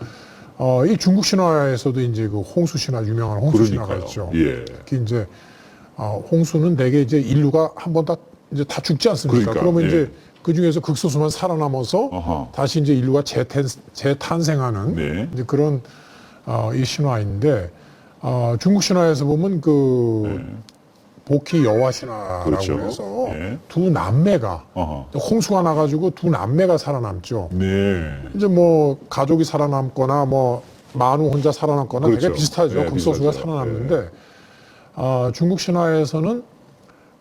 Speaker 3: 이 중국 신화에서도 이제 그 홍수 신화 유명한 홍수 신화가
Speaker 2: 그러니까요.
Speaker 3: 있죠.
Speaker 2: 예.
Speaker 3: 특히 이제 홍수는 대개 이제 인류가 한 번 이제 다 죽지 않습니까?
Speaker 2: 그러니까,
Speaker 3: 그러면
Speaker 2: 예.
Speaker 3: 이제 그 중에서 극소수만 살아남아서
Speaker 2: 어허.
Speaker 3: 다시 이제 인류가 재탄생하는
Speaker 2: 네.
Speaker 3: 이제 그런 이 신화인데 중국 신화에서 보면 그 복희 여화 신화라고
Speaker 2: 그렇죠.
Speaker 3: 해서
Speaker 2: 예.
Speaker 3: 두 남매가
Speaker 2: 어허.
Speaker 3: 홍수가 나가지고 두 남매가 살아남죠.
Speaker 2: 네.
Speaker 3: 이제 뭐 가족이 살아남거나 뭐 만우 혼자 살아남거나
Speaker 2: 그렇죠.
Speaker 3: 되게 비슷하죠.
Speaker 2: 네,
Speaker 3: 극소수가
Speaker 2: 비슷하죠.
Speaker 3: 살아남는데 중국 신화에서는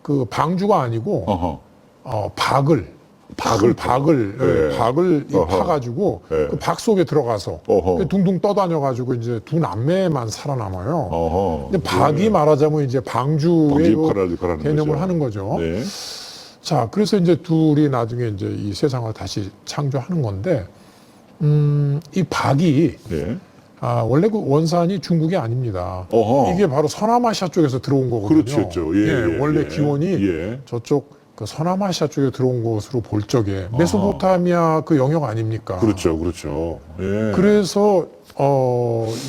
Speaker 3: 그 방주가 아니고
Speaker 2: 어허.
Speaker 3: 박을
Speaker 2: 박을
Speaker 3: 박을 이
Speaker 2: 어허.
Speaker 3: 파가지고
Speaker 2: 예.
Speaker 3: 그 박 속에 들어가서
Speaker 2: 어허.
Speaker 3: 둥둥 떠다녀가지고 이제 두 남매만 살아남아요.
Speaker 2: 어허.
Speaker 3: 근데 박이
Speaker 2: 예.
Speaker 3: 말하자면 이제 방주의
Speaker 2: 방주
Speaker 3: 그
Speaker 2: 역할을 하는
Speaker 3: 개념을
Speaker 2: 거죠.
Speaker 3: 하는 거죠.
Speaker 2: 네.
Speaker 3: 자, 그래서 이제 둘이 나중에 이제 이 세상을 다시 창조하는 건데, 이 박이
Speaker 2: 네.
Speaker 3: 원래 그 원산이 중국이 아닙니다.
Speaker 2: 어허.
Speaker 3: 이게 바로 서남아시아 쪽에서 들어온 거거든요.
Speaker 2: 그렇죠. 예,
Speaker 3: 원래
Speaker 2: 예.
Speaker 3: 기원이
Speaker 2: 예.
Speaker 3: 저쪽 그 서남아시아 쪽에 들어온 것으로 볼 적에 메소포타미아 그 영역 아닙니까?
Speaker 2: 그렇죠. 그렇죠. 예.
Speaker 3: 그래서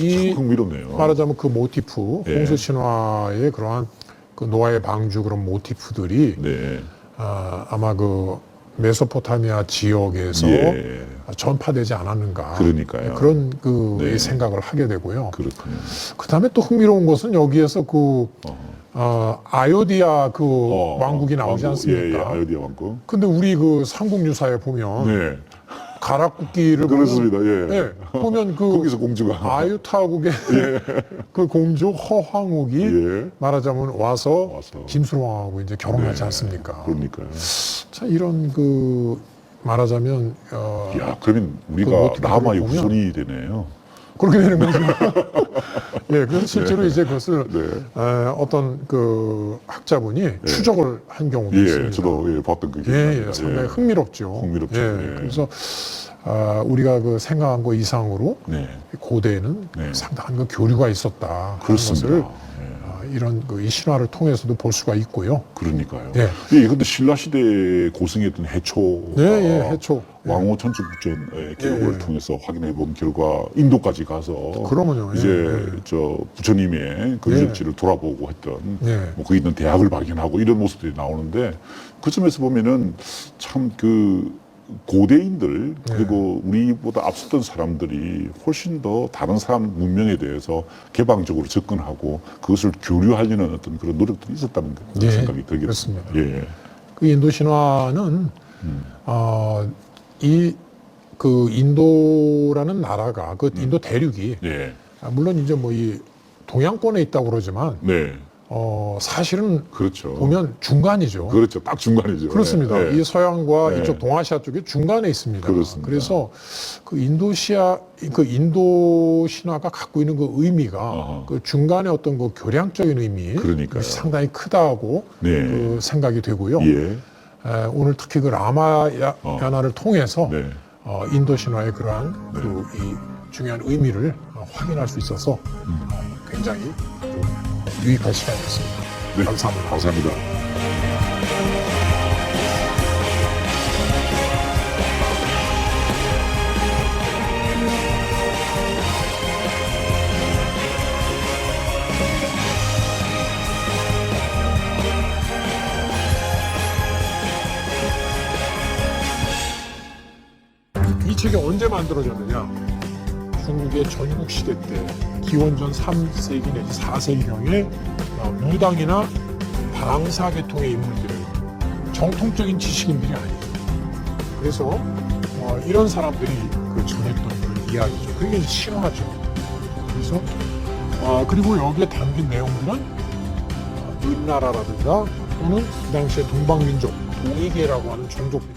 Speaker 3: 이
Speaker 2: 참 흥미롭네요.
Speaker 3: 말하자면 그 모티프,
Speaker 2: 예.
Speaker 3: 홍수 신화의 그러한 그 노아의 방주 그런 모티프들이
Speaker 2: 네.
Speaker 3: 아마 그 메소포타미아 지역에서
Speaker 2: 예.
Speaker 3: 전파되지 않았는가.
Speaker 2: 그러니까요.
Speaker 3: 그런 그
Speaker 2: 네.
Speaker 3: 생각을 하게 되고요.
Speaker 2: 그렇군요.
Speaker 3: 그 다음에 또 흥미로운 것은 여기에서 그 아요디아 그 왕국이 나오지
Speaker 2: 왕국,
Speaker 3: 않습니까?
Speaker 2: 예, 예. 아요디아 왕국.
Speaker 3: 근데 우리 그 삼국유사에 보면
Speaker 2: 네.
Speaker 3: 가락국기를
Speaker 2: 그렇습니다. 예.
Speaker 3: 예, 보면 그
Speaker 2: 거기서 공주가.
Speaker 3: 아유타국의 그 공주 허황욱이
Speaker 2: 예.
Speaker 3: 말하자면 와서
Speaker 2: 와서.
Speaker 3: 김수롱하고 이제 결혼하지
Speaker 2: 네.
Speaker 3: 않습니까?
Speaker 2: 그러니까요.
Speaker 3: 자, 이런 그 말하자면
Speaker 2: 야, 그러면
Speaker 3: 그
Speaker 2: 우리가
Speaker 3: 모티브를
Speaker 2: 남아의
Speaker 3: 보면
Speaker 2: 후손이 되네요.
Speaker 3: 그렇게 되는 거죠. 예, 그래서 실제로 이제 그것을
Speaker 2: 네.
Speaker 3: 어떤 그 학자분이 추적을 한 경우도
Speaker 2: 예,
Speaker 3: 있습니다.
Speaker 2: 저도 예, 봤던 그
Speaker 3: 예,
Speaker 2: 기억납니다.
Speaker 3: 상당히 흥미롭죠.
Speaker 2: 흥미롭죠.
Speaker 3: 예,
Speaker 2: 예.
Speaker 3: 그래서 우리가 그 생각한 것 이상으로
Speaker 2: 네.
Speaker 3: 고대에는
Speaker 2: 네.
Speaker 3: 상당한 그 교류가 있었다 하는
Speaker 2: 그렇습니다.
Speaker 3: 것을
Speaker 2: 예.
Speaker 3: 이런 그 이 신화를 통해서도 볼 수가 있고요.
Speaker 2: 그러니까요.
Speaker 3: 예.
Speaker 2: 예, 근데 신라 시대에 고승했던 해초,
Speaker 3: 네, 예, 해초. 예.
Speaker 2: 왕호 천추국전의 기록을
Speaker 3: 예.
Speaker 2: 통해서 확인해 본 결과 인도까지 가서
Speaker 3: 그러면요. 예,
Speaker 2: 이제
Speaker 3: 예.
Speaker 2: 저 부처님의 그 유적지를 돌아보고 했던
Speaker 3: 예.
Speaker 2: 뭐 거기 있는 대학을 발견하고 이런 모습들이 나오는데 그 점에서 보면은 참 그 고대인들 그리고 우리보다 앞섰던 사람들이 훨씬 더 다른 사람 문명에 대해서 개방적으로 접근하고 그것을 교류하려는 어떤 그런 노력들이 있었다는
Speaker 3: 예,
Speaker 2: 생각이 들겠습니다.
Speaker 3: 그렇습니다.
Speaker 2: 예.
Speaker 3: 그 인도 신화는 이 그 인도라는 나라가 그 인도 대륙이
Speaker 2: 예.
Speaker 3: 물론 이제 뭐 이 동양권에 있다고 그러지만
Speaker 2: 네.
Speaker 3: 사실은
Speaker 2: 그렇죠.
Speaker 3: 보면 중간이죠.
Speaker 2: 그렇죠. 딱 중간이죠.
Speaker 3: 그렇습니다.
Speaker 2: 예. 예.
Speaker 3: 이 서양과
Speaker 2: 네.
Speaker 3: 이쪽 동아시아 쪽에 중간에 있습니다.
Speaker 2: 그렇습니다.
Speaker 3: 그래서 그 그 인도 신화가 갖고 있는 그 의미가
Speaker 2: 아하.
Speaker 3: 그 중간에 어떤 그 교량적인 의미
Speaker 2: 그러니까요.
Speaker 3: 상당히 크다고
Speaker 2: 네.
Speaker 3: 그 생각이 되고요.
Speaker 2: 예.
Speaker 3: 오늘 특히 그 라마야나를 통해서
Speaker 2: 네.
Speaker 3: 인도 신화의 그러한 그 이 중요한 의미를 확인할 수 있어서 굉장히 좀 유익한 시간이었습니다.
Speaker 2: 네.
Speaker 3: 감사합니다.
Speaker 2: 감사합니다.
Speaker 3: 이 책이 언제 만들어졌느냐? 중국의 전국 시대 때 기원전 3세기 내지 4세기경에 무당이나 방사계통의 인물들은 정통적인 지식인들이 아니죠. 그래서 이런 사람들이 그 전했던 그 이야기죠. 그게 이제 신화죠. 그래서 그리고 여기에 담긴 내용들은 은나라라든가 또는 그 당시에 동방민족, 동이계라고 하는 종족들이